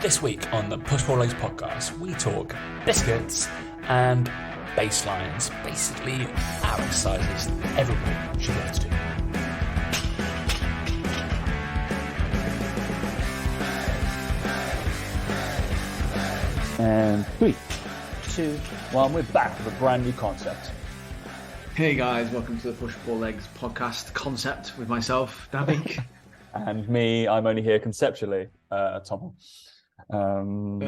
This week on the Push Four Legs podcast, we talk biscuits and baselines, basically our exercises everyone should learn to do. And 3, 2, 1, we're back with a brand new concept. Hey guys, welcome to the Push Four Legs podcast concept with myself, Dabby. And me, I'm only here conceptually, Tom. Oh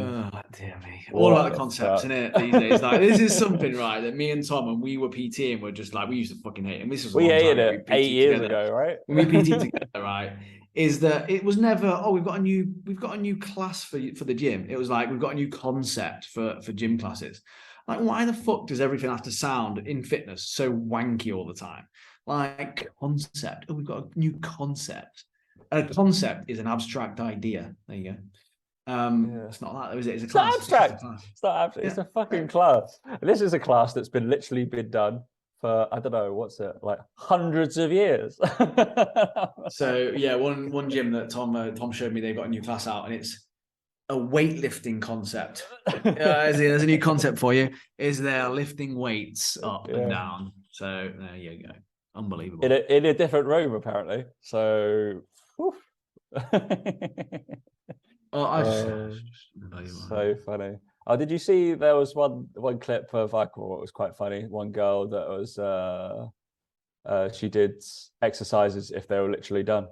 dear me! All about the concepts, isn't it? These days, like this is something, right? That me and Tom, when we were PTing, were just like we used to fucking hate it. And this was we hated it 8 years ago, right? When we PT'd together, right? Is that it was never? Oh, we've got a new class for the gym. It was like we've got a new concept for gym classes. Like, why the fuck does everything have to sound in fitness so wanky all the time? Like concept. Oh, we've got a new concept. A concept is an abstract idea. There you go. It's not that, is it? It's a class. It's not abstract. It's not abstract. It's a fucking class. This is a class that's been literally been done for, I don't know, what's it, like hundreds of years. So yeah, one gym that Tom showed me, they've got a new class out, and it's a weightlifting concept. There's a new concept for you. Is there lifting weights up and down? So there you go. Unbelievable. In a different room, apparently. So. So funny. Oh, did you see there was one clip of what was quite funny? One girl that was she did exercises if they were literally done.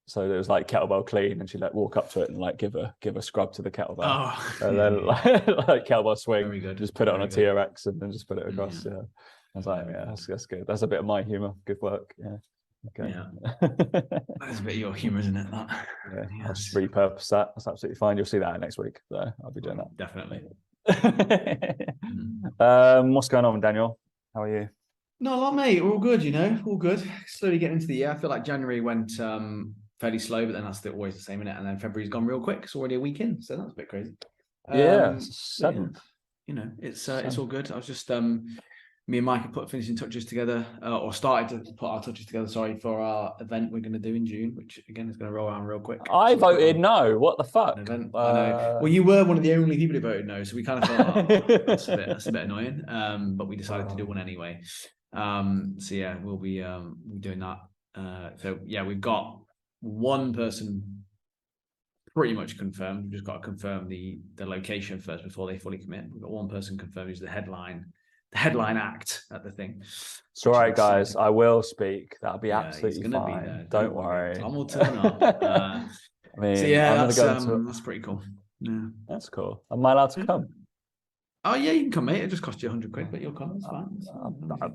So there was like kettlebell clean, and she like walk up to it and like give a scrub to the kettlebell, and then like kettlebell swing, just put it on a TRX and then just put it across. Yeah, I was like, yeah, that's good. That's a bit of my humor. Good work. Yeah. Okay. Yeah, that's a bit of your humour, isn't it? That. Yeah, yes. I'll just repurpose that. That's absolutely fine. You'll see that next week. So I'll be doing that. Definitely. What's going on, Daniel? How are you? Not a lot, mate. We're all good, all good. Slowly getting into the year. I feel like January went fairly slow, but then that's always the same, isn't it? And then February's gone real quick. It's already a weekend, so that's a bit crazy. Seventh. Yeah. It's all good. I was just me and Mike have finishing touches together, or started to put our touches together, for our event we're going to do in June, which again is going to roll around real quick. I voted no. What the fuck? Event. I know. Well, you were one of the only people who voted no, so we kind of thought that's a bit annoying. But we decided to do one anyway. So yeah, we'll be doing that. So yeah, we've got one person pretty much confirmed. We've just got to confirm the location first before they fully commit. We've got one person confirmed who's the headline act at the thing. It's all right, guys. I will speak. That'll be absolutely fine. Don't worry. Tom will turn up. I mean, so yeah, that's pretty cool. Yeah, that's cool. Am I allowed to come? Oh yeah, you can come, mate. It just cost you 100 quid, but you'll come. It's fine.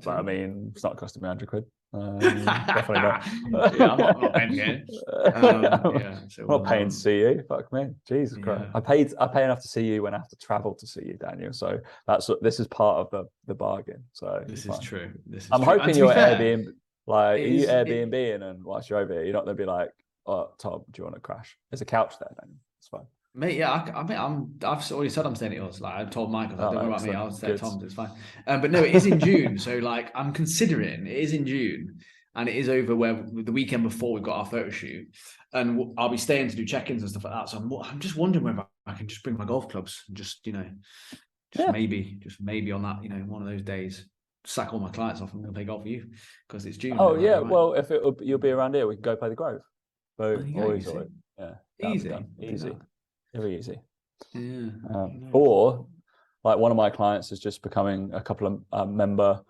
I mean, it's not costing me 100 quid. Definitely not. Yeah, I'm not paying again. I'm not paying to see you. Fuck me, Jesus Christ! I pay enough to see you when I have to travel to see you, Daniel. So this is part of the bargain. So this is true. I'm hoping you're Airbnb, like are you Airbnb and whilst you're over here, you're not gonna be like, oh Tom, do you want to crash? There's a couch there, Daniel. It's fine. Mate, yeah, I've already said I'm staying at yours. Like I told Michael, don't worry about me. I'll stay at Tom's. It's fine. But no, it is in June. So like, I'm considering it is in June, and it is over where the weekend before we've got our photo shoot, and I'll be staying to do check-ins and stuff like that. So I'm just wondering whether I can just bring my golf clubs and just maybe on that, one of those days, sack all my clients off and I'm gonna play golf for you because it's June. Oh yeah, well if you'll be around here, we can go play the Grove. Always. Yeah, easy. Very easy. Yeah. Or like one of my clients is just becoming a couple of member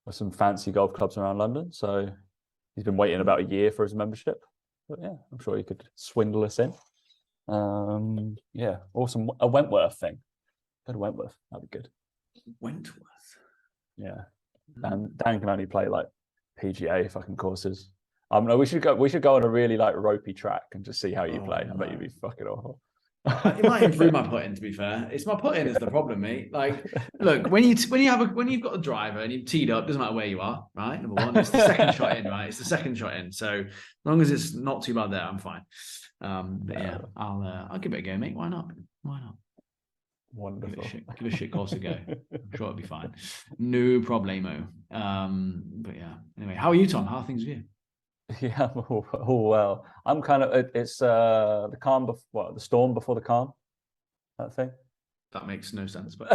of some fancy golf clubs around London. So he's been waiting about a year for his membership. But yeah, I'm sure you could swindle us in. Yeah, awesome. A Wentworth thing. Go to Wentworth. That'd be good. Wentworth. Yeah. Dan can only play like PGA fucking courses. No, we should go on a really like ropey track and just see how you play. I bet you'd be fucking awful. It might improve my putting, to be fair. It's my putting is the problem, mate. Like, look, when you've got a driver and you've teed up, doesn't matter where you are, right? Number one, it's the second shot in, right? It's the second shot in. So as long as it's not too bad there, I'm fine. But yeah, I'll give it a go, mate. Why not? Wonderful. Give a shit course a go. I'm sure it'll be fine. No problemo. But yeah. Anyway, how are you, Tom? How are things with you? Yeah, all well. I'm kind of it's the calm before the storm before the calm, that thing. That makes no sense, but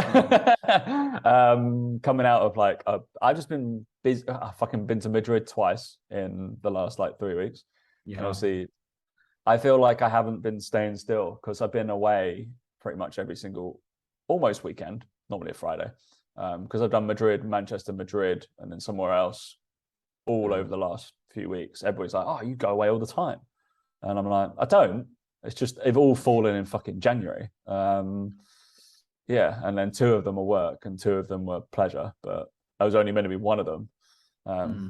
Coming out of like I've just been busy. I've fucking been to Madrid twice in the last like 3 weeks. And yeah. obviously I feel like I haven't been staying still because I've been away pretty much every single almost weekend, normally a Friday. Because I've done Madrid, Manchester, Madrid, and then somewhere else all over the last few weeks. Everybody's like, "Oh, you go away all the time," and I'm like, "I don't. It's just they've all fallen in fucking January." Yeah, and then 2 of them were work and 2 of them were pleasure, but I was only meant to be one of them.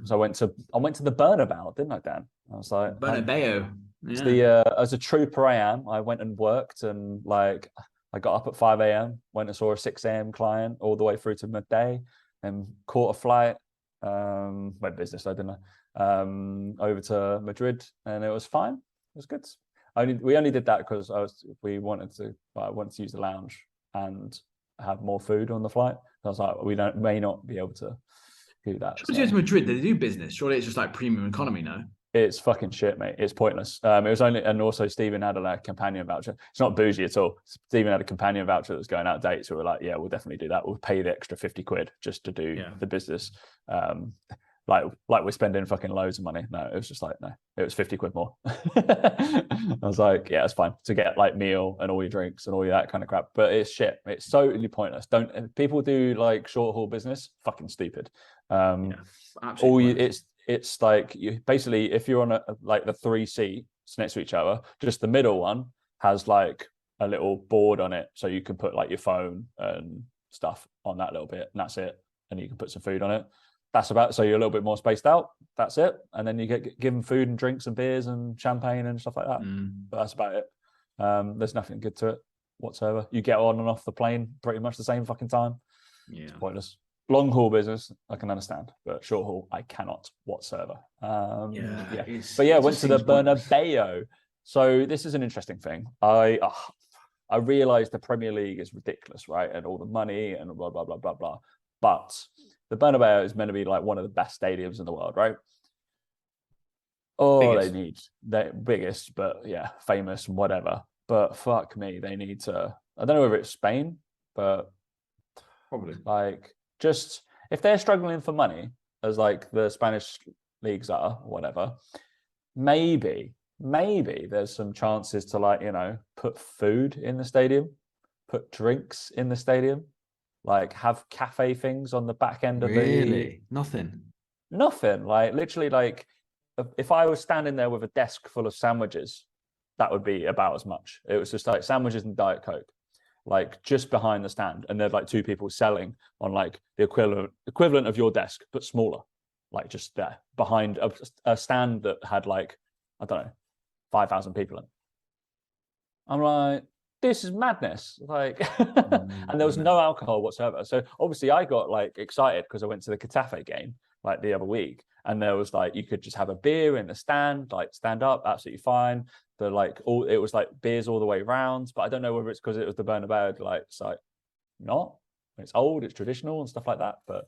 So I went to the Burnabout, didn't I, Dan? I was like, Bernabeu. it's Yeah. as a trooper I am, I went and worked and like I got up at 5 a.m., went and saw a 6 a.m. client all the way through to midday, and caught a flight, went business, I didn't know, over to Madrid, and it was fine. It was good. We only did that because I wanted to use the lounge and have more food on the flight. I was like, may not be able to do that. Surely to Madrid, they do business. Surely it's just like premium economy, no? It's fucking shit, mate. It's pointless. It was only, and also Stephen had a companion voucher. It's not bougie at all. Stephen had a companion voucher that was going out of date. So we're like, yeah, we'll definitely do that. We'll pay the extra 50 quid just to do the business. Like we're spending fucking loads of money. No, it was just like, no, it was 50 quid more. I was like, yeah, it's fine to get like meal and all your drinks and all that kind of crap. But it's shit. It's totally pointless. Don't people do like short haul business? Fucking stupid. It's like you basically, if you're on like the 3 seats next to each other, just the middle one has like a little board on it, so you can put like your phone and stuff on that little bit, and that's it. And you can put some food on it. That's about, so you're a little bit more spaced out. That's it. And then you get given food and drinks and beers and champagne and stuff like that. But that's about it. There's nothing good to it whatsoever. You get on and off the plane pretty much the same fucking time. Yeah, it's pointless. Long haul business, I can understand, but short haul, I cannot whatsoever. But yeah, went to the Bernabeu. So this is an interesting thing. I realized the Premier League is ridiculous, right? And all the money and blah, blah, blah, blah, blah. But the Bernabeu is meant to be like one of the best stadiums in the world, right? Oh, they're biggest, but yeah, famous and whatever. But fuck me, they need to, I don't know whether it's Spain, but probably like, just if they're struggling for money, as like the Spanish leagues are, or whatever, maybe there's some chances to like, put food in the stadium, put drinks in the stadium, like have cafe things on the back end of nothing. Like literally, like if I was standing there with a desk full of sandwiches, that would be about as much. It was just like sandwiches and Diet Coke, like just behind the stand, and there's like 2 people selling on like the equivalent of your desk but smaller, like just there behind a stand that had like, I don't know, 5,000 people in. I'm like, this is madness, like and there was no alcohol whatsoever. So obviously I got like excited because I went to the Getafe game like the other week, and there was like, you could just have a beer in the stand, like stand up, absolutely fine. It was like beers all the way around, but I don't know whether it's because it was the Bernabeu, like it's like not, it's old, it's traditional and stuff like that, but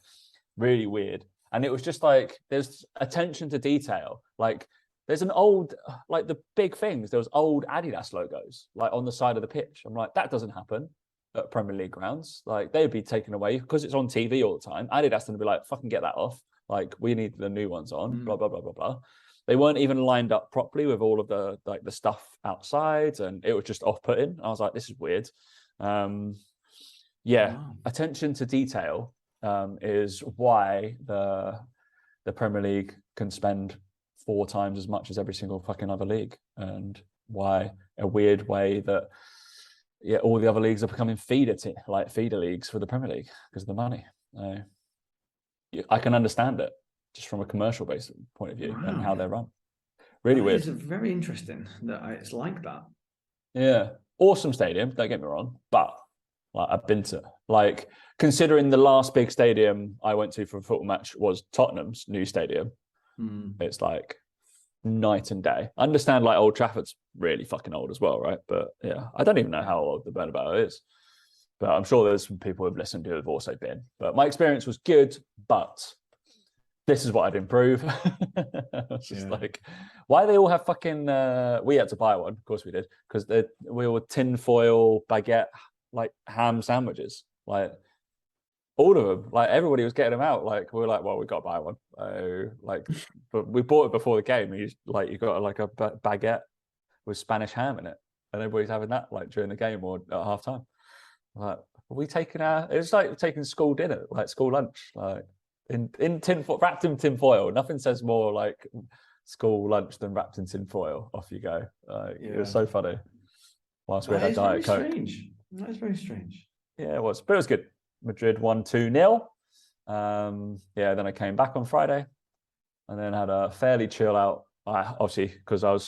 really weird. And it was just like, there's attention to detail. Like there's an old, like the big things, there was old Adidas logos like on the side of the pitch. I'm like, that doesn't happen at Premier League grounds. Like they'd be taken away because it's on TV all the time. Adidas would be like, fucking get that off. Like we need the new ones on, blah, blah, blah, blah, blah. They weren't even lined up properly with all of the like the stuff outside, and it was just off-putting. I was like, this is weird. Attention to detail is why the Premier League can spend 4 times as much as every single fucking other league, and why a weird way that all the other leagues are becoming feeder leagues for the Premier League because of the money. I can understand it just from a commercial based point of view and how they're run. Really weird. It's very interesting that it's like that. Yeah, awesome stadium. Don't get me wrong, but like I've been to, like, considering the last big stadium I went to for a football match was Tottenham's new stadium. It's like night and day. I understand like Old Trafford's really fucking old as well, right? But yeah, I don't even know how old the Bernabeu is. But I'm sure there's some people who've listened who have also been. But my experience was good, but this is what I'd improve. It's just like, why they all have fucking we had to buy one, of course we did, because we were tinfoil baguette like ham sandwiches, like all of them, like everybody was getting them out. Like we were like, well, we got to buy one. Like, but we bought it before the game. You got like a baguette with Spanish ham in it, and everybody's having that like during the game or at half time. Like, are we taking it's like taking school dinner, like school lunch, like in tin foil, wrapped in tin foil. Nothing says more like school lunch than wrapped in tin foil. Off you go. It was so funny. Whilst we had a Diet Coke. Strange. That is very strange. Yeah, it was, but it was good. Madrid won 2-0. Then I came back on Friday, and then had a fairly chill out. Obviously, because I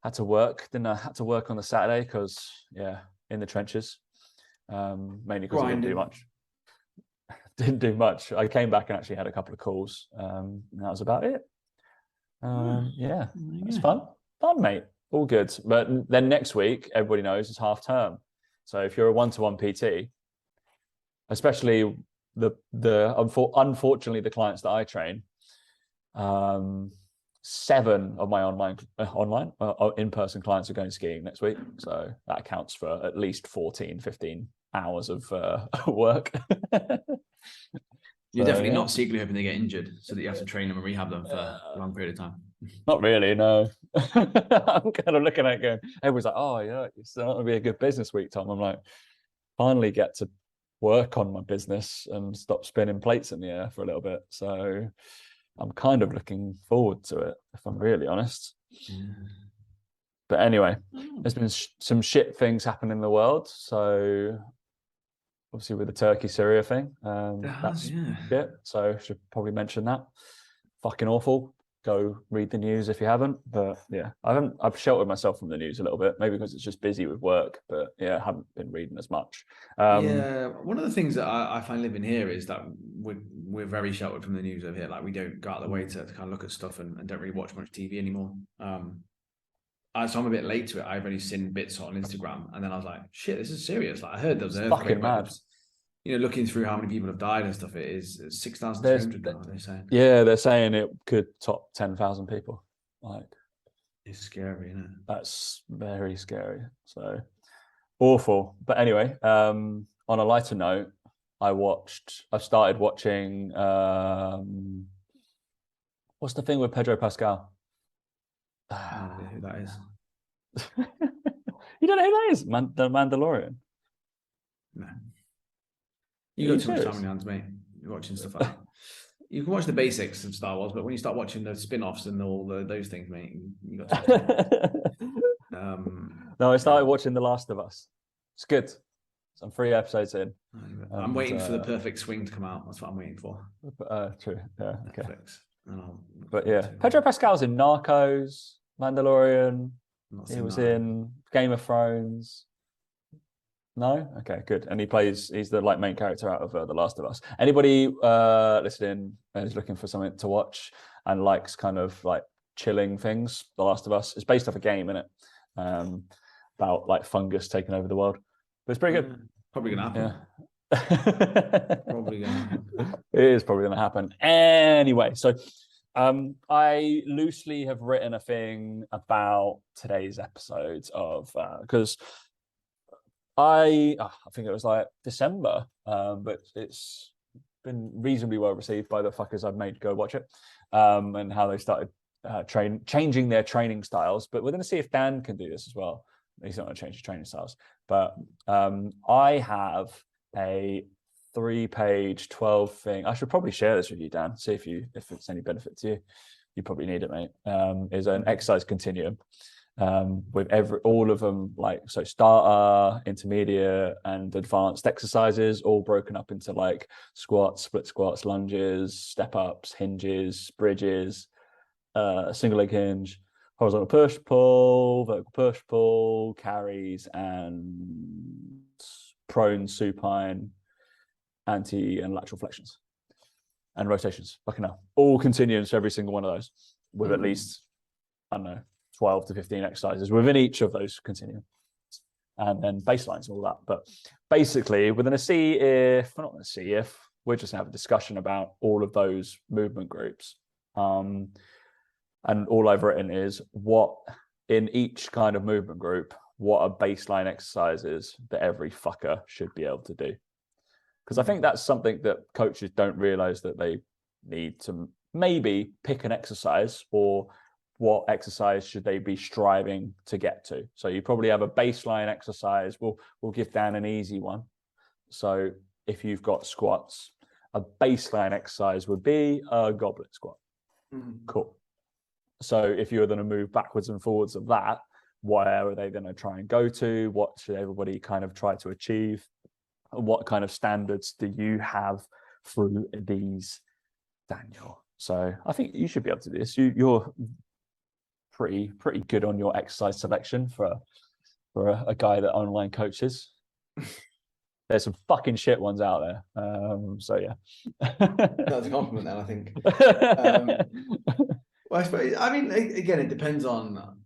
had to work. Then I had to work on the Saturday because in the trenches. Mainly because I didn't do much. Didn't do much. I came back and actually had a couple of calls. And that was about it. It's fun, mate. All good. But then next week, everybody knows it's half term. So if you're a one-to-one PT, especially unfortunately the clients that I train, 7 of my in-person clients are going skiing next week. So that accounts for at least 14, 15 hours of work. You're definitely not secretly hoping they get injured so that you have to train them and rehab them for a long period of time. Not really, no. I'm kind of looking at it going, everyone's like, oh, yeah, it's not going to be a good business week, Tom. I'm like, finally get to work on my business and stop spinning plates in the air for a little bit. So I'm kind of looking forward to it, if I'm really honest. But anyway, there's been some shit things happen in the world. So obviously with the Turkey-Syria thing, that's it. So I should probably mention that. Fucking awful. Go read the news if you haven't. But yeah, I've sheltered myself from the news a little bit, maybe because it's just busy with work. But yeah, I haven't been reading as much. One of the things that I find living here is that we're very sheltered from the news over here. Like we don't go out of the way to kind of look at stuff and don't really watch much TV anymore. So I'm a bit late to it. I've only seen bits on Instagram, and then I was like, "Shit, this is serious!" Like I heard there was an earthquake. Mad. Looking through how many people have died and stuff, it is 6,300 now. They're saying. Yeah, they're saying it could top 10,000 people. Like, it's scary, isn't it? That's very scary. So awful. But anyway, on a lighter note, I started watching. What's the thing with Pedro Pascal? I don't know who that is. You don't know who that is? The Mandalorian. No. You got too much time on your hands, mate. You're watching stuff like that. You can watch the basics of Star Wars, but when you start watching the spin-offs and all those things, mate, you got too much. No, I started watching The Last of Us. It's good. I'm 3 episodes in. I'm waiting for the perfect swing to come out. That's what I'm waiting for. True. Yeah. Okay. Netflix. But yeah, Pedro Pascal's in Narcos, Mandalorian. He was in Game of Thrones. No? Okay, good. And he's the like main character out of The Last of Us. Anybody listening is looking for something to watch and likes kind of like chilling things, The Last of Us is based off a game, isn't it? About like fungus taking over the world. But it's pretty good. Probably gonna happen. Yeah. Probably gonna happen. It is probably gonna happen. Anyway, so I loosely have written a thing about today's episodes of because I think it was like December, but it's been reasonably well received by the fuckers I've made go watch it, and how they started changing their training styles. But we're going to see if Dan can do this as well. He's not going to change his training styles, but I have a 3-page 12 thing. I should probably share this with you, Dan. See if it's any benefit to you. You probably need it, mate. Is an exercise continuum. With all of them, like so starter, intermediate, and advanced exercises, all broken up into like squats, split squats, lunges, step ups, hinges, bridges, single leg hinge, horizontal push pull, vertical push pull, carries, and prone supine, anti and lateral flexions, and rotations. Fucking hell, all continuums for every single one of those, with at least, I don't know, 12 to 15 exercises within each of those continuum, and then baselines and all that. But basically, we're going to see if we're just gonna have a discussion about all of those movement groups. And all I've written is what in each kind of movement group, what are baseline exercises that every fucker should be able to do. Because I think that's something that coaches don't realize, that they need to maybe pick an exercise, or what exercise should they be striving to get to. So you probably have a baseline exercise. We'll give Dan an easy one. So if you've got squats, a baseline exercise would be a goblet squat. Cool. So if you're going to move backwards and forwards of that, where are they going to try and go to? What should everybody kind of try to achieve? What kind of standards do you have through these, Daniel? So I think you should be able to do this. You're pretty good on your exercise selection for a guy that online coaches. There's some fucking shit ones out there. So yeah. That's a compliment then, I think. Well, I suppose, I mean, again, it depends on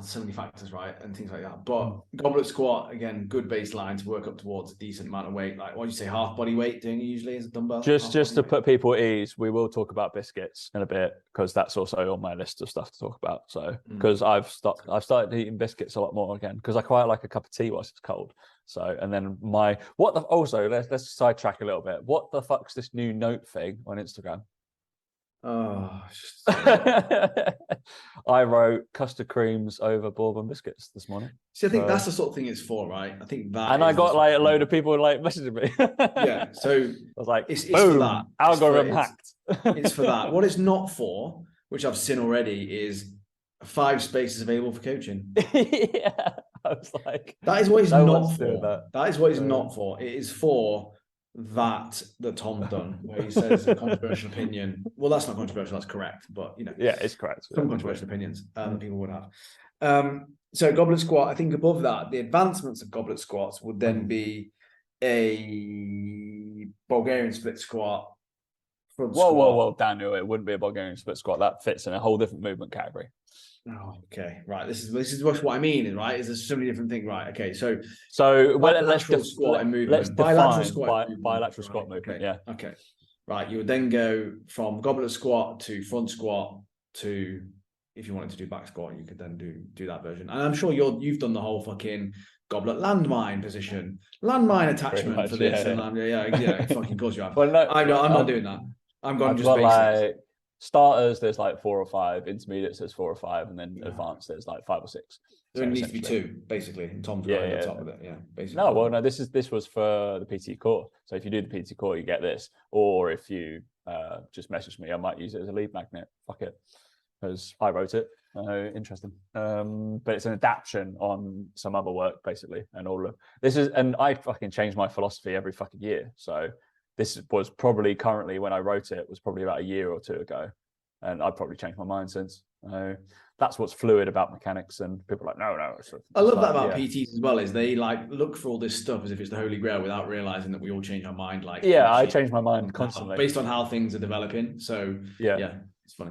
so many factors, right, and things like that. But goblet squat, again, good baseline to work up towards a decent amount of weight. Like, what do you say, half body weight doing it usually as a dumbbell? Just to put people at ease, we will talk about biscuits in a bit, because that's also on my list of stuff to talk about. So because I've started eating biscuits a lot more again, because I quite like a cup of tea whilst it's cold. So, and then let's sidetrack a little bit. What the fuck's this new note thing on Instagram? Oh, I wrote custard creams over bourbon biscuits this morning. See, I think that's the sort of thing it's for, right? I think that. And I got like a load of people like messaging me. Yeah, so I was like, it's boom, for that. algorithm hacked. It's for that. What it's not for, which I've seen already, is 5 spaces available for coaching. Yeah, I was like, that is what it's not for. That is what it's not for. It is for that Tom's done, where he says a controversial opinion. Well, that's not controversial, that's correct, but you know, yeah, it's correct. Some controversial opinions that people would have. So goblet squat, I think above that, the advancements of goblet squats would then be a Bulgarian split squat. Whoa, Daniel, it wouldn't be a Bulgarian split squat. That fits in a whole different movement category. Oh, okay, right. This is what I mean, right? Is there's so many different things, right? Okay, so let's bilateral squat movement. Okay. Yeah. Okay. Right. You would then go from goblet squat to front squat to, if you wanted to do back squat, you could then do that version. And I'm sure you've done the whole fucking goblet landmine position, landmine attachment for this, yeah. Fucking course you have. Well, no, I'm not doing that. I'm going just basics. Like, starters, there's like 4 or 5. Intermediates, there's 4 or 5, and then advanced, there's like 5 or 6. So it needs to be 2, basically. And Tom's going on top of it. Yeah, basically. No, well, no. This was for the PT core. So if you do the PT core, you get this. Or if you just message me, I might use it as a lead magnet. Fuck it, because I wrote it. Interesting. But it's an adaptation on some other work, basically, and all of this is. And I fucking change my philosophy every fucking year. So this was probably currently, when I wrote it, was probably about a year or 2 ago, and I've probably changed my mind since. That's what's fluid about mechanics, and people are like, no. I love that about PTs as well, is they like look for all this stuff as if it's the holy grail without realizing that we all change our mind. Like, I change my mind constantly based on how things are developing. So yeah, it's funny.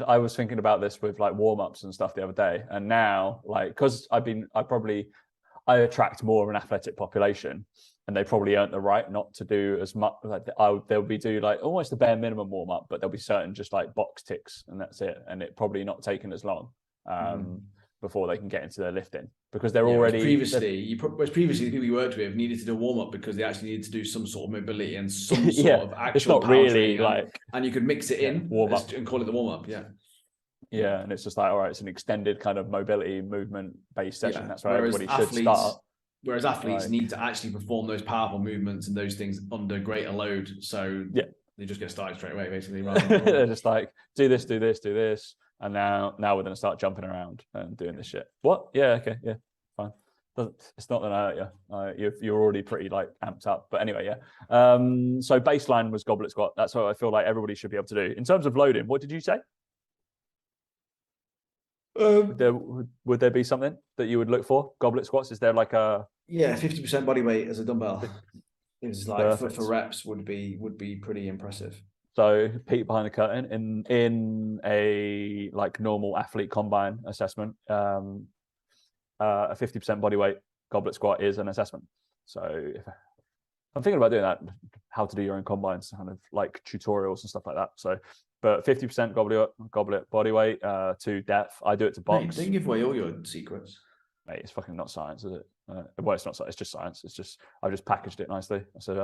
I was thinking about this with like warm-ups and stuff the other day, and now, like, because I attract more of an athletic population, and they probably earned the right not to do as much. Like they'll be do like almost the bare minimum warm up, but there'll be certain just like box ticks, and that's it. And it probably not taking as long before they can get into their lifting, because they're already previously the people you worked with needed to do a warm up because they actually needed to do some sort of mobility and some sort of actual. It's not really like, and you could mix it in warm up and call it the warm up. Yeah, and it's just like, all right, it's an extended kind of mobility movement based session. That's where everybody should start. Whereas athletes need to actually perform those powerful movements and those things under greater load. So they just get started straight away, basically. They're just like, do this. And now we're going to start jumping around and doing this shit. What? Yeah, okay, yeah, fine. It's not that I hurt you. You're already pretty like amped up. But anyway, yeah. So baseline was goblet squat. That's what I feel like everybody should be able to do. In terms of loading, what did you say? Would there be something that you would look for? Goblet squats? Is there like a 50% body weight as a dumbbell? It's like for reps would be pretty impressive. So peek behind the curtain in a like normal athlete combine assessment, a 50% body weight goblet squat is an assessment. So I'm thinking about doing that, how to do your own combines, kind of like tutorials and stuff like that. So, but 50% goblet body weight to depth. I do it to box. Mate, don't give away all your secrets. Mate, it's fucking not science, is it? Well, it's not science. It's just science. It's just I just packaged it nicely. I said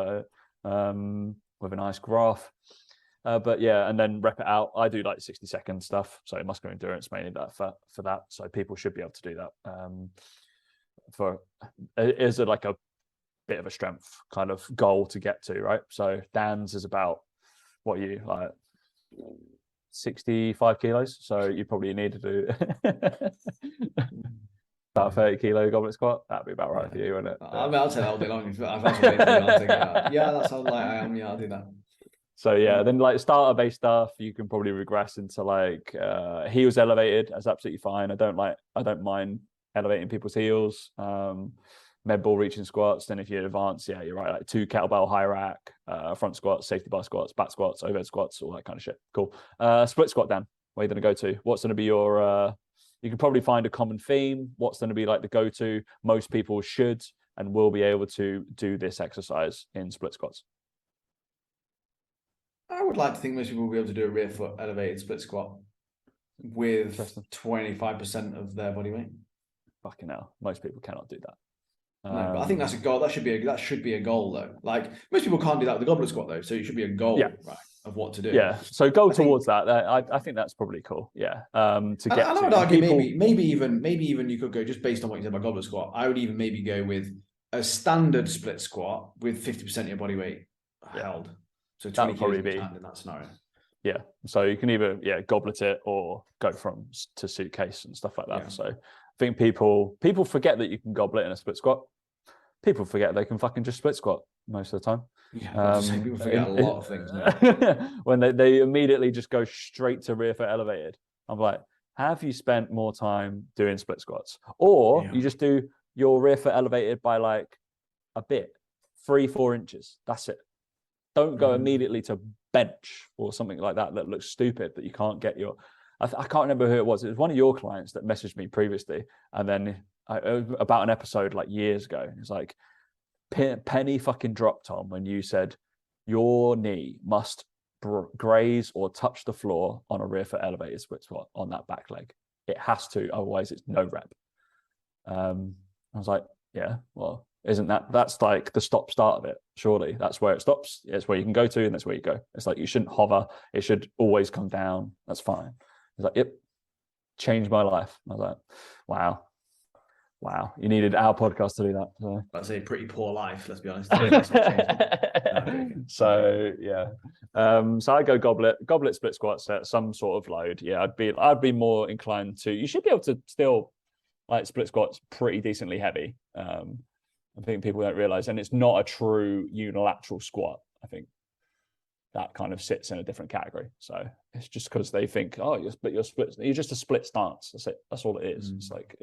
with a nice graph. But yeah, and then rep it out. I do like 60-second stuff, so muscular endurance mainly that for that. So people should be able to do that. Is it like a bit of a strength kind of goal to get to, right? So Dan's is about what you like 65 kilos, so you probably need to do about a 30 kilo goblet squat. That'd be about right for you, wouldn't it? I'll say that all day long. If I've also yeah, that's how light I am. Yeah, I'll do that. So yeah, then like starter based stuff, you can probably regress into like heels elevated. That's absolutely fine. I don't mind elevating people's heels. Med ball reaching squats. Then if you advance, yeah, you're right. Like 2 kettlebell high rack, front squats, safety bar squats, back squats, overhead squats, all that kind of shit. Cool. Split squat, Dan. Where are you going to go to? What's going to be your? You can probably find a common theme. What's going to be like the go-to? Most people should and will be able to do this exercise in split squats. I would like to think most people will be able to do a rear foot elevated split squat with 25% of their body weight. Fucking hell, most people cannot do that. No, but I think that's a goal. That should be a goal though. Like most people can't do that with the goblet squat though, so it should be a goal, right, of what to do. Yeah, so go towards that. I think that's probably cool. Yeah, to get. I would argue maybe even you could go just based on what you said about goblet squat. I would even maybe go with a standard split squat with 50% of your body weight held. So 20 kilos in hand in that scenario. Yeah, so you can either goblet it or go to suitcase and stuff like that. Yeah. So I think people forget that you can goblet in a split squat. People forget they can fucking just split squat most of the time. Yeah, people forget a lot of things. When they immediately just go straight to rear foot elevated. I'm like, have you spent more time doing split squats? Or you just do your rear foot elevated by like a bit, 3-4 inches. That's it. Don't go immediately to bench or something like that looks stupid, that you can't get your... I can't remember who it was. It was one of your clients that messaged me previously. And then about an episode like years ago, it's like, penny fucking dropped on when you said your knee must graze or touch the floor on a rear foot elevated split squat on that back leg. It has to, otherwise it's no rep. I was like, yeah, well, isn't that's like the stop start of it? Surely that's where it stops. It's where you can go to, and that's where you go. It's like you shouldn't hover. It should always come down. That's fine. He's like, yep, changed my life. I was like, wow, you needed our podcast to do that. So. That's a pretty poor life, let's be honest. So yeah, so I go goblet split squats at some sort of load. Yeah, I'd be more inclined to. You should be able to still like split squats pretty decently heavy. I think people don't realize, and it's not a true unilateral squat. I think that kind of sits in a different category. So it's just because they think, oh, you're just a split stance. That's it. That's all it is. It's like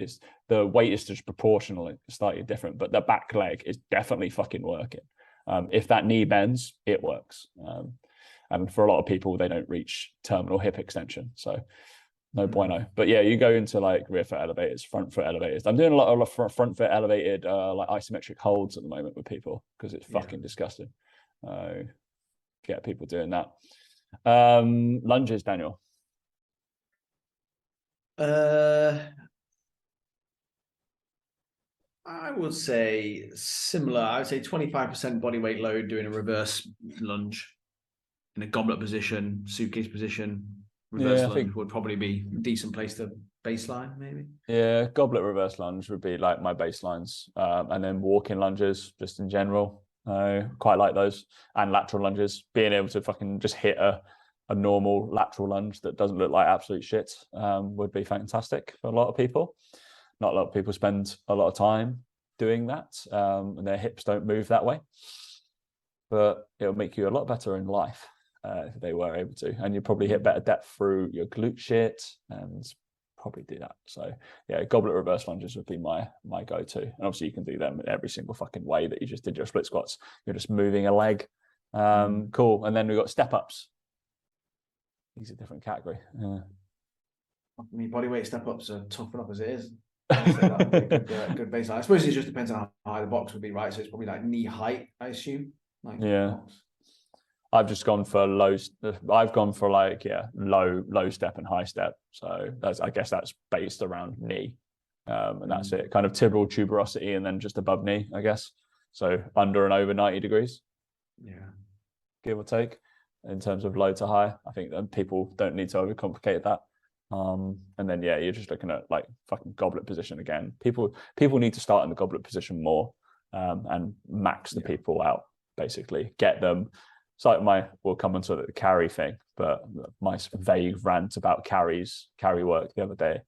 the weight is just proportionally slightly different, but the back leg is definitely fucking working. If that knee bends, it works. And for a lot of people, they don't reach terminal hip extension. So no bueno. But yeah, you go into like rear foot elevators, front foot elevators. I'm doing a lot of front foot elevated like isometric holds at the moment with people because it's fucking disgusting. Get people doing that. Lunges, Daniel. I would say similar. I would say 25% body weight load doing a reverse lunge in a goblet position, suitcase position. Reverse lunge would probably be a decent place to baseline, maybe. Yeah, goblet reverse lunge would be like my baselines. And then walking lunges just in general. Quite like those. And lateral lunges, being able to fucking just hit a normal lateral lunge that doesn't look like absolute shit would be fantastic for a lot of people. Not a lot of people spend a lot of time doing that, and their hips don't move that way. But it'll make you a lot better in life if they were able to. And you probably hit better depth through your glute shit and probably do that. So yeah, goblet reverse lunges would be my go-to. And obviously you can do them in every single fucking way that you just did your split squats. You're just moving a leg. Cool. And then we've got step ups. These are a different category. I mean, bodyweight step ups are tough enough as it is. I'd say that would be a good baseline. I suppose it just depends on how high the box would be, right? So it's probably like knee height, I assume. Like Yeah. box. I've just gone for I've gone for like, low step and high step. So I guess that's based around knee. And that's it. Kind of tibial tuberosity and then just above knee, I guess. So under and over 90 degrees. Yeah. Give or take in terms of low to high. I think that people don't need to overcomplicate that. And then you're just looking at like fucking goblet position again. People need to start in the goblet position more, and max the people out, basically. Get them. It's like we'll come onto the carry thing, but my vague rant about carry work the other day,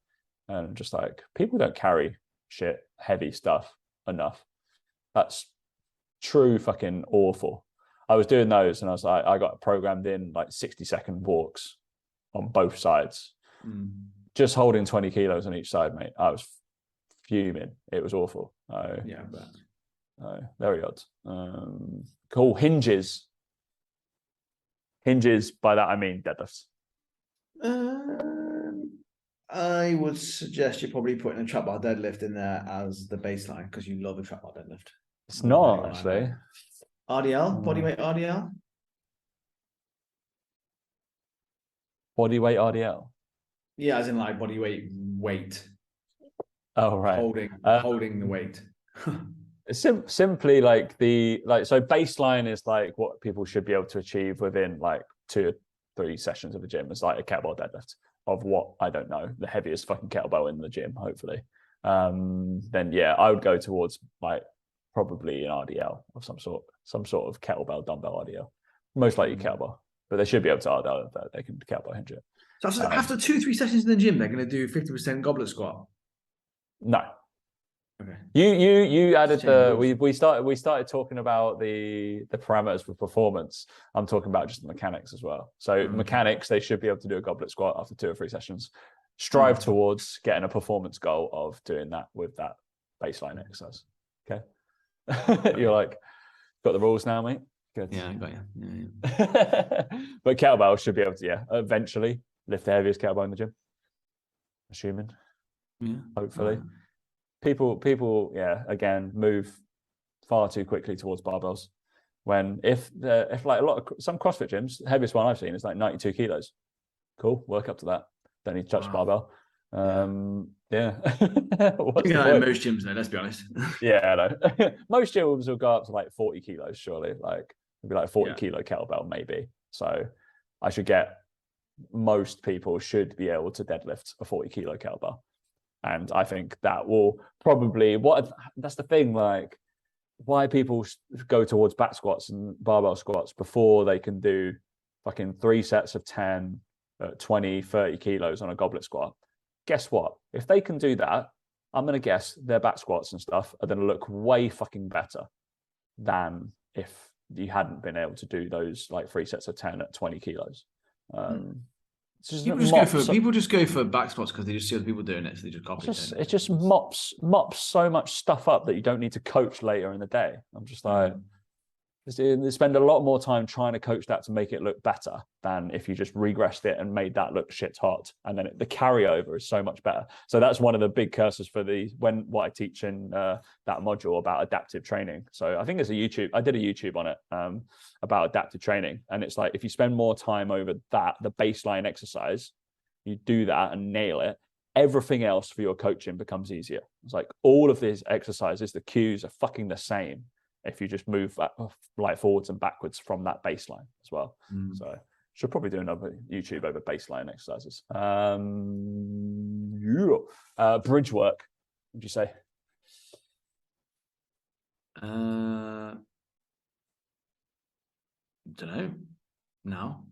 and just like, people don't carry shit, heavy stuff enough. That's true fucking awful. I was doing those and I was like, I got programmed in like 60-second walks on both sides, just holding 20 kilos on each side, mate. I was fuming. It was awful. Yeah, but very odd. Cool. Hinges. By that I mean deadlifts. I would suggest you're probably putting a trap bar deadlift in there as the baseline because you love a trap bar deadlift. It's not actually. RDL, bodyweight RDL. Bodyweight RDL. Yeah, as in like bodyweight weight. Oh right. Holding the weight. Simply like so baseline is like what people should be able to achieve within like 2 or 3 sessions of the gym. It's like a kettlebell deadlift of what, I don't know, the heaviest fucking kettlebell in the gym, hopefully. Then I would go towards like probably an RDL of some sort of kettlebell dumbbell RDL, most likely kettlebell, but they should be able to RDL that they can kettlebell hinge it. So after 2-3 sessions in the gym, they're going to do 50% goblet squat. No. Okay. You added we started talking about the parameters for performance. I'm talking about just the mechanics as well. So mechanics, they should be able to do a goblet squat after 2 or 3 sessions. Strive towards getting a performance goal of doing that with that baseline exercise. Okay. You're like, got the rules now, mate? Good. Yeah, I got you. Yeah. But kettlebell should be able to, eventually lift the heaviest kettlebell in the gym. Assuming. Yeah. Hopefully. People, again, move far too quickly towards barbells. When if like some CrossFit gyms, the heaviest one I've seen is like 92 kilos. Cool, work up to that. Don't need to touch the barbell. What's the point? Most gyms, though, let's be honest. I know. Most gyms will go up to like 40 kilos, surely. Like it'd be like 40 kilo kettlebell, maybe. So most people should be able to deadlift a 40 kilo kettlebell. And I think that will probably, that's the thing, like why people go towards back squats and barbell squats before they can do fucking 3 sets of 10, 20, 30 kilos on a goblet squat. Guess what? If they can do that, I'm going to guess their back squats and stuff are going to look way fucking better than if you hadn't been able to do those like 3 sets of 10 at 20 kilos. People just go for back squats because they just see other people doing it, so they just copy it. It just mops so much stuff up that you don't need to coach later in the day. I'm just like, they spend a lot more time trying to coach that to make it look better than if you just regressed it and made that look shit hot. And then the carryover is so much better. So that's one of the big curses for what I teach in that module about adaptive training. So I think there's I did a YouTube on it about adaptive training. And it's like, if you spend more time over the baseline exercise, you do that and nail it, everything else for your coaching becomes easier. It's like all of these exercises, the cues are fucking the same if you just move like forwards and backwards from that baseline as well. So should probably do another YouTube over baseline exercises. Bridge work, would you say? Don't know. No.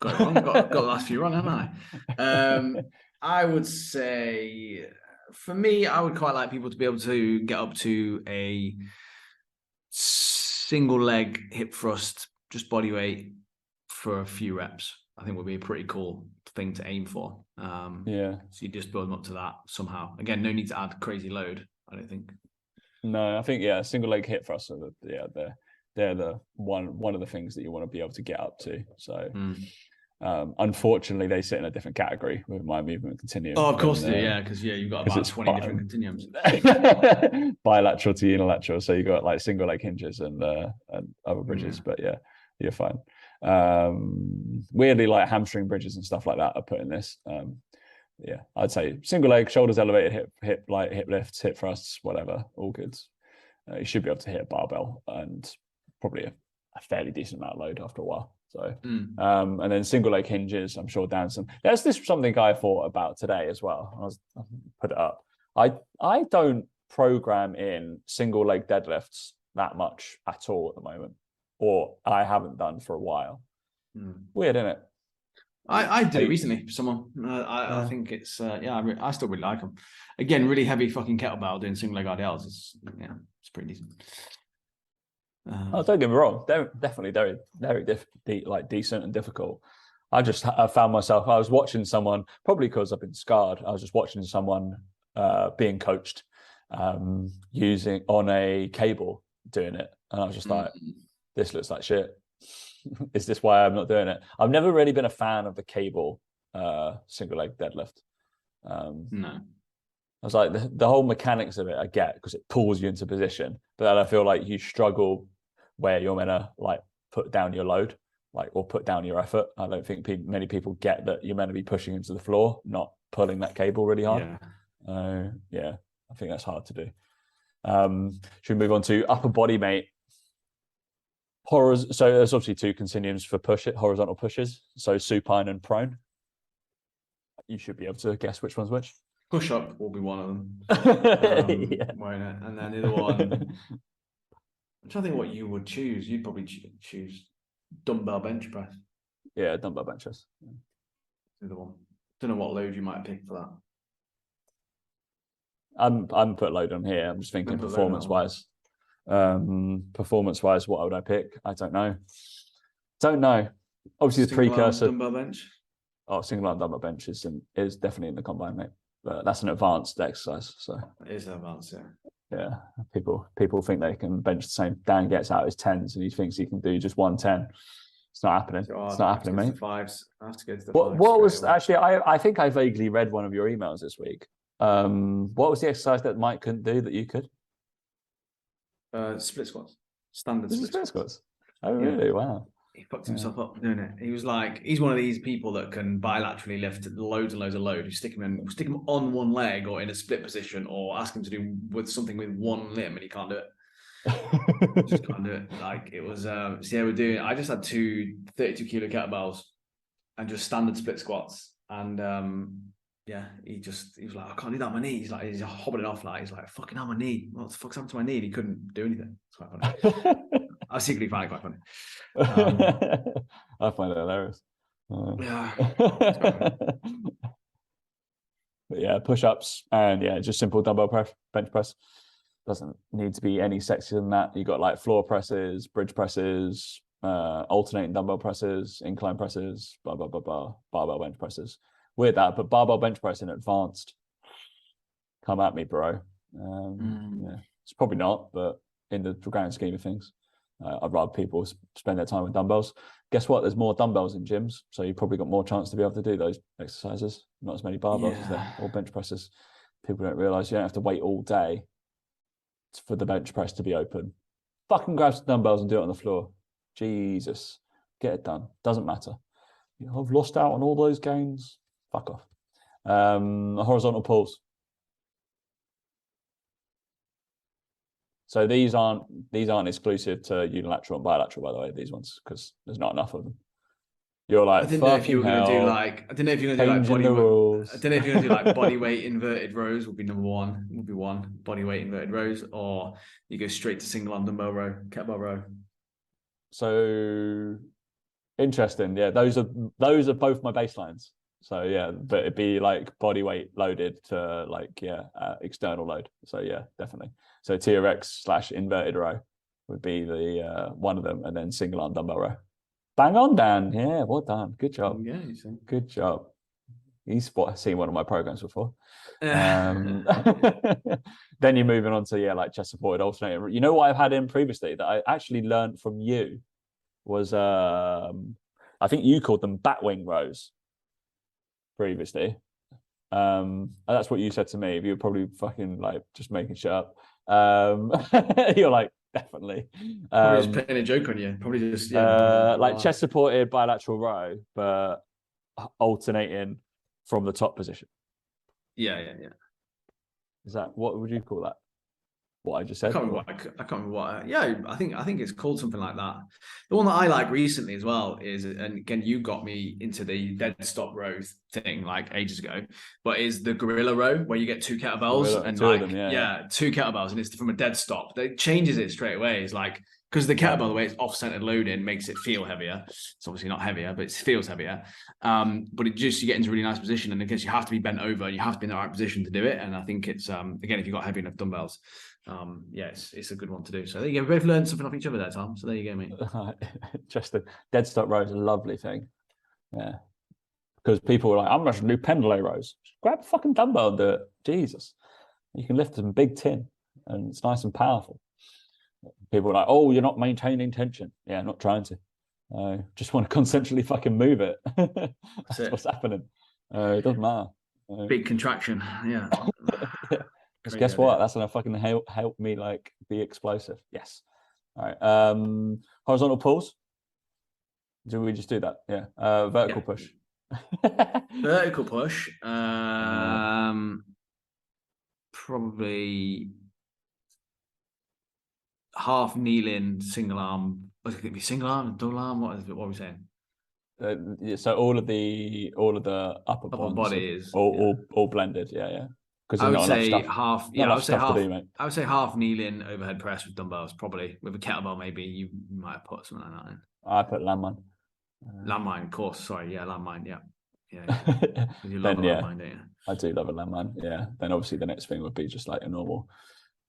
Got it wrong. got the last few wrong, haven't I? I would say, for me, I would quite like people to be able to get up to a single leg hip thrust, just body weight for a few reps. I think would be a pretty cool thing to aim for. So you just build them up to that somehow. Again, no need to add crazy load, I don't think. No, I think single leg hip thrust are they're the one of the things that you want to be able to get up to. So Unfortunately, they sit in a different category with my movement continuum. Oh, of course they do, yeah, because you've got about 20 different continuums. Bilateral to unilateral, so you got like single leg hinges and other bridges, but yeah, you're fine. Weirdly, like hamstring bridges and stuff like that are put in this. Yeah, I'd say single leg, shoulders elevated, hip lifts, hip thrusts, whatever, all good. You should be able to hit a barbell and probably a fairly decent amount of load after a while. So, and then single leg hinges, I'm sure down some. That's this something I thought about today as well. I put it up. I don't program in single leg deadlifts that much at all at the moment, or I haven't done for a while. Weird, isn't it? I did it recently for someone. I think it's I still really like them. Again, really heavy fucking kettlebell doing single leg RDLs. It's pretty decent. Don't get me wrong, they're definitely very decent and difficult. I found myself, I was watching someone, probably because I've been scarred, I was just watching someone being coached using on a cable doing it, and I was just like, this looks like shit. Is this why I'm not doing it? I've never really been a fan of the cable single leg deadlift. No. I was like, the whole mechanics of it I get, because it pulls you into position, but then I feel like you struggle where you're meant to like put down your load, like, or put down your effort. I don't think many people get that you're meant to be pushing into the floor, not pulling that cable really hard. Yeah, I think that's hard to do. Should we move on to upper body weight? So there's obviously two continuums for horizontal pushes. So supine and prone. You should be able to guess which one's which. Push up will be one of them. And then the other one, I'm trying to think what you would choose. You'd probably choose dumbbell bench press. Yeah, dumbbell bench press. The other one. Don't know what load you might pick for that. I'm put load on here. I'm just thinking performance wise. What would I pick? I don't know. Obviously the precursor dumbbell bench. Single arm dumbbell bench is definitely in the combine, mate. But that's an advanced exercise. So it is advanced, yeah. People think they can bench the same. Dan gets out his 10s and he thinks he can do just 110. It's not happening. It's not happening, mate. Fives. I have to go to the what was actually I think I vaguely read one of your emails this week. What was the exercise that Mike couldn't do that you could? Split squats. Standard split squats. Oh, really? Yeah. Wow. He fucked himself up doing it. He was like, he's one of these people that can bilaterally lift loads and loads of load. You stick him on one leg or in a split position, or ask him to do something with one limb, and he can't do it. Just can't do it. Like it was. I just had two 32 kilo kettlebells and just standard split squats, and he was like, I can't do that on my knee. He's hobbling off, like he's like, fucking on my knee. What the fuck's happened to my knee? And he couldn't do anything. It's quite funny. I secretly find it quite funny. I find it hilarious. But yeah, push-ups and just simple dumbbell bench press. Doesn't need to be any sexier than that. You got like floor presses, bridge presses, alternating dumbbell presses, incline presses, blah blah blah blah, barbell bench presses. Weird that, but barbell bench press in advanced. Come at me, bro. Yeah, it's probably not, but in the grand scheme of things, I'd rather people spend their time with dumbbells. Guess what? There's more dumbbells in gyms, so you probably got more chance to be able to do those exercises. Not as many barbells as there, or bench presses. People don't realize you don't have to wait all day for the bench press to be open. Fucking grab some dumbbells and do it on the floor. Jesus, get it done. Doesn't matter. I've lost out on all those gains. Fuck off. Horizontal pulls. So these aren't exclusive to unilateral and bilateral, by the way. These ones, because there's not enough of them. You're like, I didn't know if you were going to do like, I didn't know if you're going to do like body weight. I don't know if you're going to do like body weight inverted rows would be number one. Would be one body weight inverted rows, or you go straight to single arm dumbbell row, kettlebell row. So interesting. Yeah, those are both my baselines. So yeah, but it'd be like body weight loaded to like external load. So yeah, definitely. So TRX / inverted row would be the one of them, and then single arm dumbbell row. Bang on, Dan. Yeah, well done. Good job. Yeah, you see. Good job. He's seen one of my programs before. Then you're moving on to like chest supported alternating. You know what I've had in previously that I actually learned from you was I think you called them batwing rows previously. And that's what you said to me. You were probably fucking like just making shit up. You're like, definitely. Probably just playing a joke on you. Probably just like chest supported bilateral row, but alternating from the top position. Yeah. Is that, what would you call that? What I just said? I can't remember what. Yeah, I think it's called something like that. The one that I like recently as well is, and again, you got me into the dead stop row thing like ages ago, but is the gorilla row where you get two kettlebells and two like of them, two kettlebells, and it's from a dead stop. That changes it straight away. It's like, because the kettlebell, the way it's off-centered loading, makes it feel heavier. It's obviously not heavier, but it feels heavier. But it just, you get into a really nice position, and I guess you have to be bent over and you have to be in the right position to do it. And I think it's again, if you've got heavy enough dumbbells, it's a good one to do. So there you go. We both learned something off each other there, Tom. So there you go, mate. Just the dead stop row is a lovely thing. Yeah. Because people were like, I'm just gonna do pendulum rows. Just grab a fucking dumbbell and do it. Jesus. You can lift some big tin and it's nice and powerful. People are like, oh, you're not maintaining tension. Yeah, not trying to. Just want to consensually fucking move it. That's what's happening. It doesn't matter. Big contraction. Yeah. Because guess what? That's gonna fucking help me like be explosive. Yes. All right. Horizontal pulls. Do we just do that? Yeah. Vertical push. Vertical push. Probably half kneeling, single arm. Was it going to be single arm, double arm? What are we saying? So all of the upper body is all blended. Yeah. I would say half. Yeah, I would say half. I would say half kneeling overhead press with dumbbells, probably with a kettlebell. Maybe you might have put something like that in. I put landmine. Landmine, of course. Sorry, yeah, landmine. Yeah. You love a landmine, don't you? I do love a landmine. Yeah. Then obviously the next thing would be just like a normal.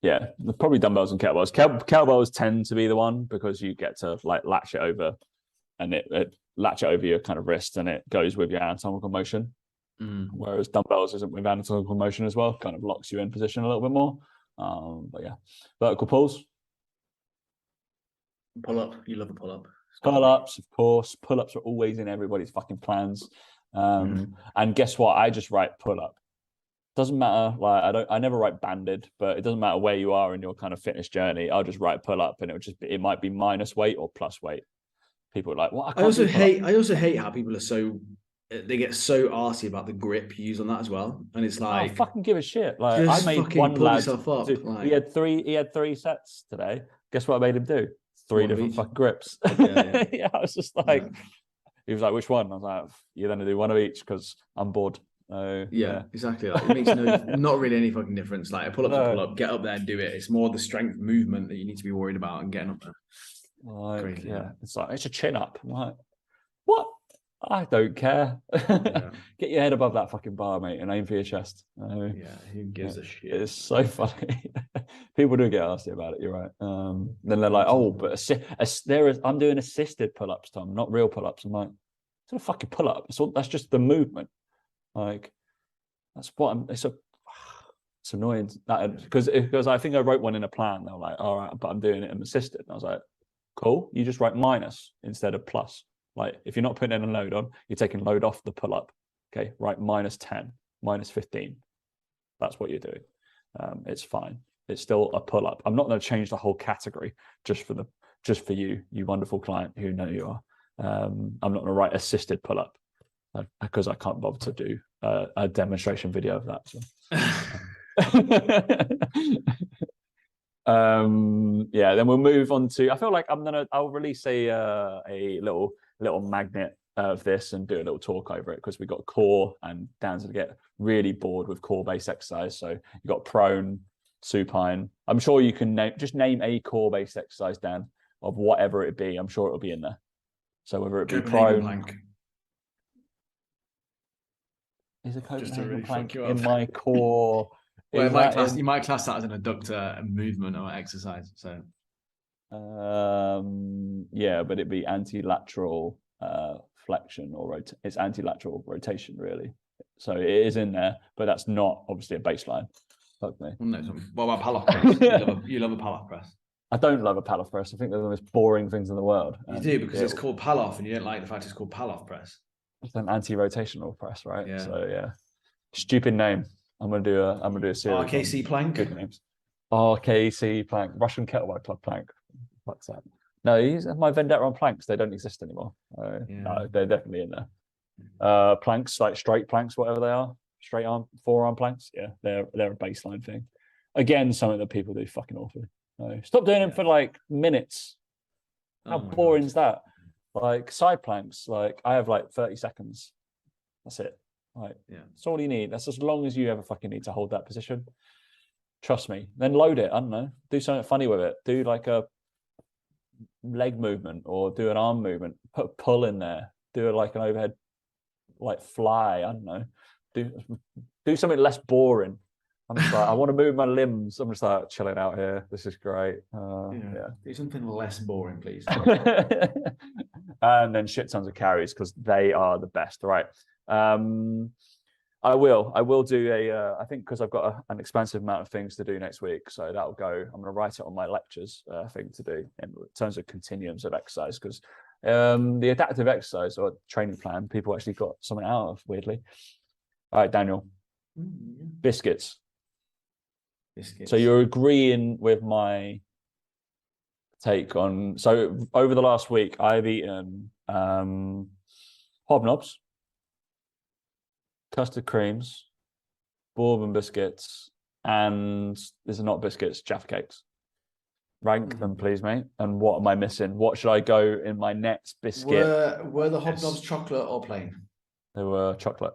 Yeah, probably dumbbells and kettlebells. Kettlebells tend to be the one because you get to like latch it over, and it latch it over your kind of wrist, and it goes with your anatomical motion. Whereas dumbbells isn't with anatomical motion as well, kind of locks you in position a little bit more. But yeah, vertical pulls. Pull up. You love a pull up. Pull ups, of course. Pull ups are always in everybody's fucking plans. And guess what? I just write pull up. Doesn't matter. Like I never write banded, but it doesn't matter where you are in your kind of fitness journey. I'll just write pull up, and it might be minus weight or plus weight. People are like, "What?" I also hate how people are they get so arsy about the grip you use on that as well, and it's like, I fucking give a shit. Like I made one lad. He had three sets today. Guess what I made him do? 3 different fucking grips. Yeah, I was just like, he was like, "Which one?" I was like, "You're gonna do one of each because I'm bored." Exactly. Like, it makes not really any fucking difference. Like a pull up to pull up, get up there and do it. It's more the strength movement that you need to be worried about and getting up there. Like, it's like it's a chin up. I'm like, what? I don't care. Get your head above that fucking bar, mate, and aim for your chest. Who gives a shit? It's so funny. People do get asked about it. You're right. Then they're like, "Oh, but I'm doing assisted pull-ups, Tom, not real pull-ups." I'm like, "It's not a fucking pull-up. That's just the movement." Like, that's what it's annoying that because I think I wrote one in a plan. They were like, "All right, but I'm doing it in assisted." And I was like, "Cool. You just write minus instead of plus." Like, if you're not putting in a load on, you're taking load off the pull-up. Okay, right, minus 10, minus 15. That's what you're doing. It's fine. It's still a pull-up. I'm not going to change the whole category just for you wonderful client who know you are. I'm not going to write assisted pull-up because I can't bother to do a demonstration video of that. So. Then we'll move on to. I feel like I'll release a little magnet of this and do a little talk over it because we got core, and Dan's gonna get really bored with core based exercise. So you got prone, supine. I'm sure you can name a core based exercise, Dan, of whatever it be. I'm sure it'll be in there. So whether it be prone. Is a Copenhagen plank in my core? Well, you might class that as an adductor movement or exercise. So, but it'd be anti-lateral flexion or it's anti-lateral rotation, really. So it is in there, but that's not obviously a baseline. Fuck me. No, what about Pallof press? You love a Pallof press. I don't love a Paloff press. I think they're the most boring things in the world. You do, because it's called Paloff, and you don't like the fact it's called Paloff press. It's an anti-rotational press, right? Yeah. So yeah, stupid name. I'm gonna do a series. RKC plank. Good names. RKC plank. Russian kettlebell club plank. Fuck's that. No, he's my vendetta on planks. They don't exist anymore. No, they're definitely in there. Planks, like straight planks, whatever they are, straight arm, forearm planks. Yeah, they're a baseline thing. Again, something that people do fucking awfully. Stop doing them for like minutes. How boring is that? Like side planks, like I have like 30 seconds. That's it. Like, that's all you need. That's as long as you ever fucking need to hold that position. Trust me. Then load it. I don't know. Do something funny with it. Do like a leg movement or do an arm movement. Put a pull in there. Do it like an overhead, like fly. I don't know. Do something less boring. I'm just like, I want to move my limbs. I'm just like chilling out here. This is great. Do something less boring, please. And then shit tons of carries because they are the best, right? I will do I think because I've got an expansive amount of things to do next week, so that'll go. I'm going to write it on my lectures thing to do in terms of continuums of exercise, because the adaptive exercise or training plan people actually got something out of, weirdly. All right, Daniel. Biscuits. So you're agreeing with my take on, so over the last week I've eaten hobnobs, custard creams, bourbon biscuits, and these are not biscuits, Jaffa cakes. Rank them, please, mate. And what am I missing? What should I go in my next biscuit? Were the hobnobs chocolate or plain? They were chocolate.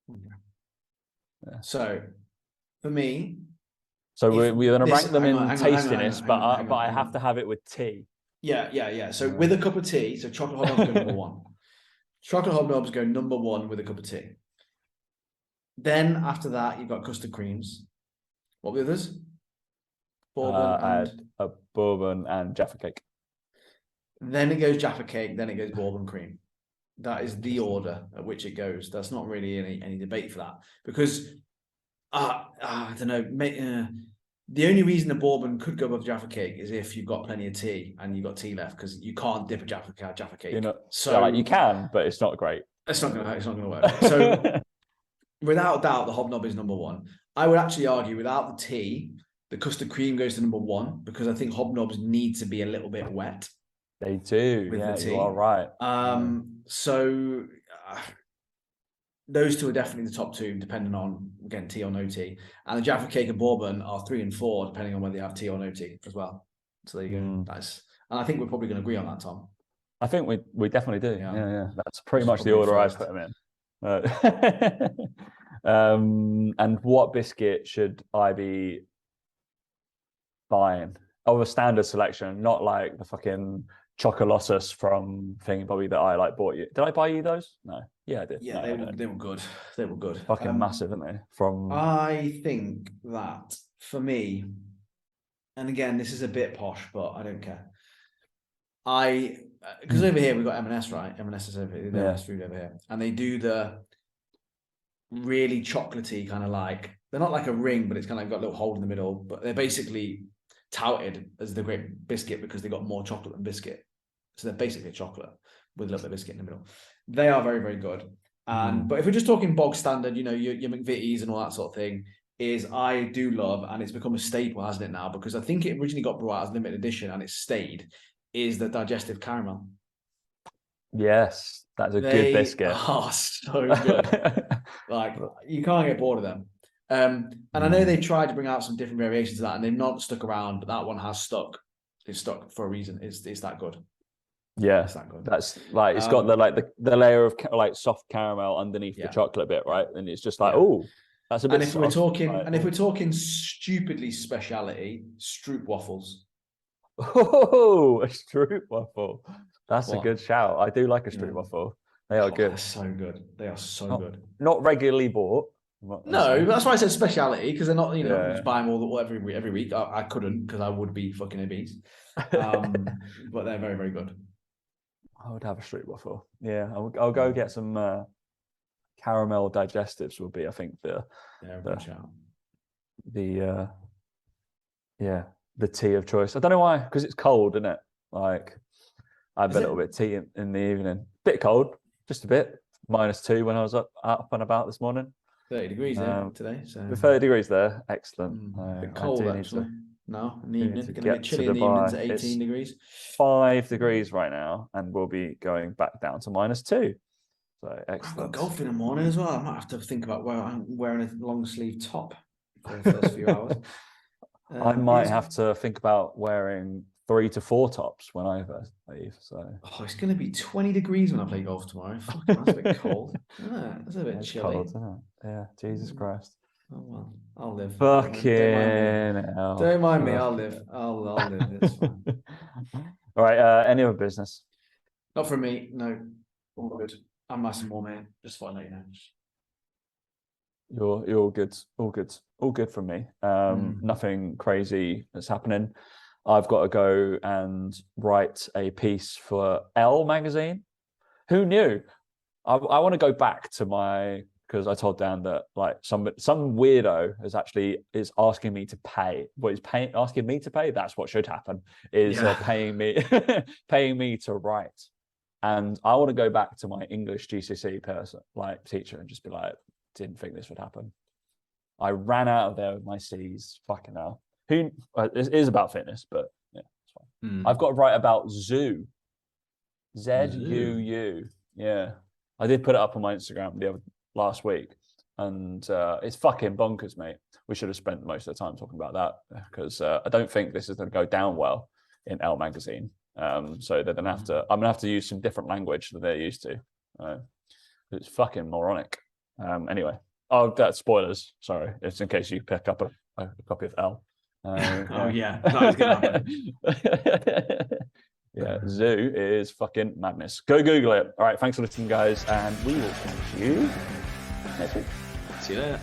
Yeah. So for me, so we're going to rank them in tastiness, but I have to have it with tea. Yeah. So with a cup of tea, so chocolate hobnobs go number one. Chocolate hobnobs go number one with a cup of tea. Then after that, you've got custard creams. What were the others? Bourbon and Jaffa cake. Then it goes Jaffa cake. Then it goes bourbon cream. That is the order at which it goes. That's not really any debate for that, because I don't know. The only reason the bourbon could go above Jaffa cake is if you've got plenty of tea and you've got tea left, because you can't dip a Jaffa cake. You can, but it's not great. It's not gonna work. So without doubt, the hobnob is number one. I would actually argue without the tea, the custard cream goes to number one, because I think hobnobs need to be a little bit wet. They do. Yeah, you are right. So those two are definitely the top two, depending on, again, tea or no tea. And the Jaffa cake and bourbon are 3 and 4, depending on whether they have tea or no tea as well. So there you go. And I think we're probably going to agree on that, Tom. I think we definitely do. Yeah. That's pretty much the order I put them in. And what biscuit should I be buying? Oh, a standard selection, not like the fucking Chocolotus from Thingy Bobby that I like bought you. Did I buy you those? No. Yeah, I did. Yeah, they were good. They were good. Fucking massive, aren't they? I think that for me, and again, this is a bit posh, but I don't care. Because over here we've got M&S, right? M&S is over here. M&S food over here, and they do the really chocolatey kind of like, they're not like a ring, but it's kind of got a little hole in the middle. But they're basically touted as the great biscuit because they got more chocolate than biscuit. So they're basically a chocolate with a little bit of biscuit in the middle. They are very, very good. But if we're just talking bog standard, your McVitie's and all that sort of thing, is I do love, and it's become a staple, hasn't it now? Because I think it originally got brought out as limited edition and it's stayed, is the digestive caramel. Yes, that's a good biscuit. Oh, so good. Like, you can't get bored of them. And I know they've tried to bring out some different variations of that, and they've not stuck around, but that one has stuck. It's stuck for a reason. It's that good. Yeah, it's that good. That's like, it's got the layer of like soft caramel underneath the chocolate bit, right? And it's just like, oh, that's a bit. And if we're talking stupidly speciality, Stroop waffles. Oh, a Stroop waffle. That's a good shout. I do like a Stroop waffle. They are good. They're so good. They are so good. Not regularly bought. No, that's why I said speciality, because they're not, just buying all every week. I couldn't, because I would be fucking obese. But they're very, very good. I would have a Stroop waffle. Yeah, I'll go get some caramel digestives. Will be, I think, the the tea of choice. I don't know why, because it's cold, isn't it? Like I had a little bit of tea in the evening. Bit cold, just a bit. -2 when I was up and about this morning. 30 degrees there today. So 30 degrees there. Excellent. a bit cold actually. No, in the evening. It's going to get chilly in the Dubai. evening to 18 degrees. 5 degrees right now, and we'll be going back down to -2. So excellent. I've got golf in the morning as well. I might have to think about wearing a long sleeve top for the first few hours. I might have to think about wearing 3 to 4 tops when I leave. So it's going to be 20 degrees when I play golf tomorrow. Fucking, that's a bit cold. That's a bit chilly. Cold, isn't it? Yeah, Jesus Christ. Oh well, I'll live. Fucking hell. Don't mind me. I'll live. I'll live. It's fine. All right. Any other business? Not for me. No. All good. I'm nice and warm here. Just thought I'd let you know. You're all good. All good from me. Nothing crazy that's happening. I've got to go and write a piece for Elle magazine. Who knew? I want to go back to because I told Dan that like some weirdo is asking me to pay. What is asking me to pay? That's what should happen. Is paying me to write. And I want to go back to my English GCSE teacher and just be like, didn't think this would happen. I ran out of there with my C's. Fucking hell. It is about fitness, but yeah, it's fine. I've got to write about zoo. ZUU. Yeah. I did put it up on my Instagram last week, and it's fucking bonkers, mate. We should have spent most of the time talking about that because I don't think this is going to go down well in Elle magazine. So they're gonna I'm gonna have to use some different language than they're used to. It's fucking moronic. Anyway, that's spoilers. Sorry, it's in case you pick up a copy of Elle. Yeah, that is gonna happen. Yeah, zoo is fucking madness. Go Google it. All right, thanks for listening, guys, and we will see you next week. See you later.